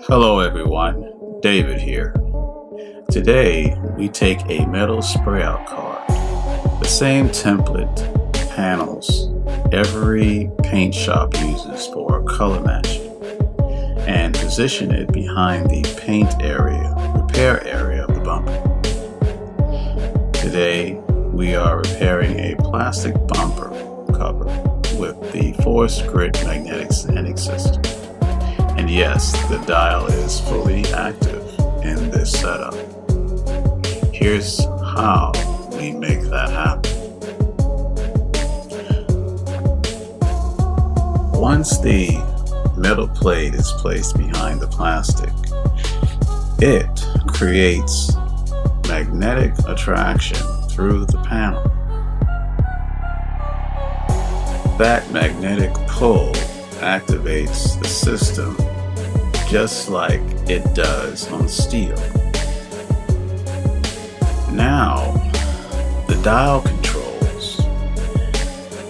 Hello everyone, David here. Today we take a metal spray out card, the same template panels every paint shop uses for color matching, and position it behind the paint area, repair area of the bumper. Today we are repairing a plastic bumper cover with the ForcedG.R.I.T magnetic sanding system. And yes, the dial is fully active in this setup. Here's how we make that happen. Once the metal plate is placed behind the plastic, it creates magnetic attraction through the panel. That magnetic pull activates the system just like it does on steel. Now, the dial controls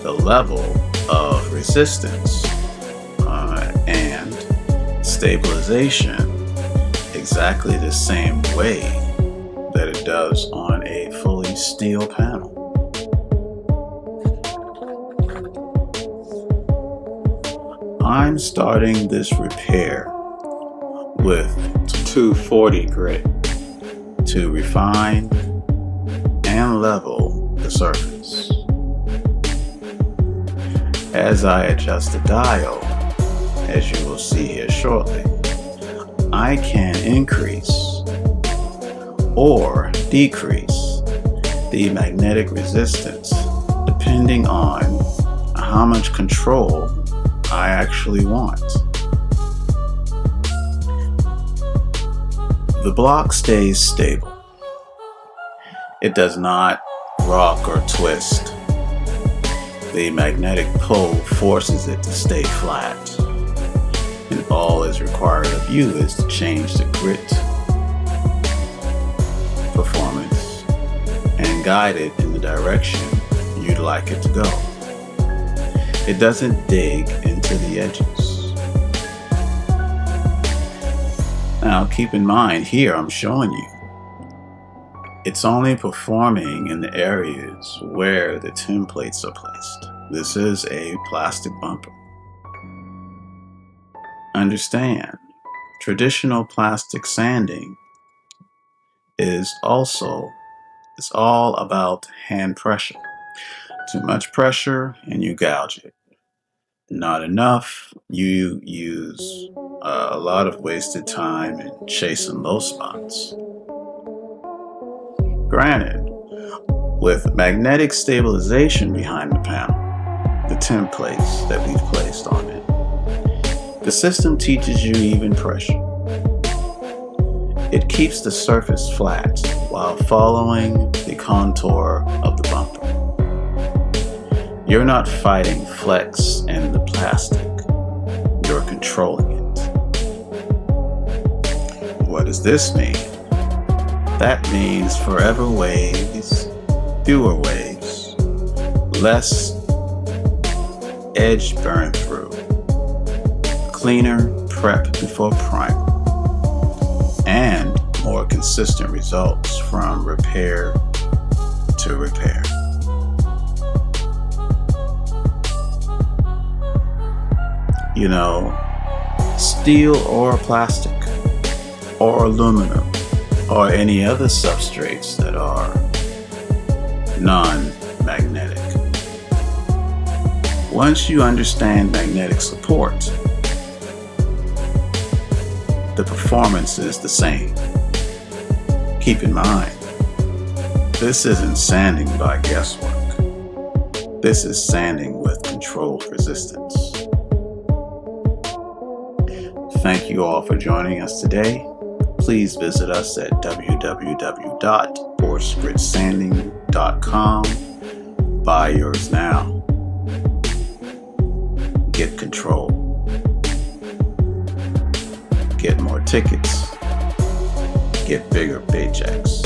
the level of resistance and stabilization exactly the same way that it does on a fully steel panel. I'm starting this repair with 240 grit to refine and level the surface. As I adjust the dial, as you will see here shortly, I can increase or decrease the magnetic resistance depending on how much control I actually want. The block stays stable. It does not rock or twist. The magnetic pull forces it to stay flat. And all is required of you is to change the grit performance and guide it in the direction you'd like it to go. It doesn't dig into the edges. Now keep in mind here I'm showing you it's only performing in the areas where the templates are placed. This is a plastic bumper. Understand, traditional plastic sanding is all about hand pressure. Too much pressure and you gouge it. Not enough, you use a lot of wasted time in chasing low spots. Granted, with magnetic stabilization behind the panel, the templates that we've placed on it, the system teaches you even pressure. It keeps the surface flat while following the contour of the bumper. You're not fighting flex in the plastic, you're controlling it. What does this mean? That means forever waves, fewer waves, less edge burn through, cleaner prep before primer, and more consistent results from repair to repair. You know, steel or plastic or aluminum or any other substrates that are non-magnetic. Once you understand magnetic support, the performance is the same. Keep in mind, this isn't sanding by guesswork. This is sanding with controlled resistance. Thank you all for joining us today. Please visit us at www.ForcedG.R.I.T.sanding.com. Buy yours now. Get control. Get more tickets. Get bigger paychecks.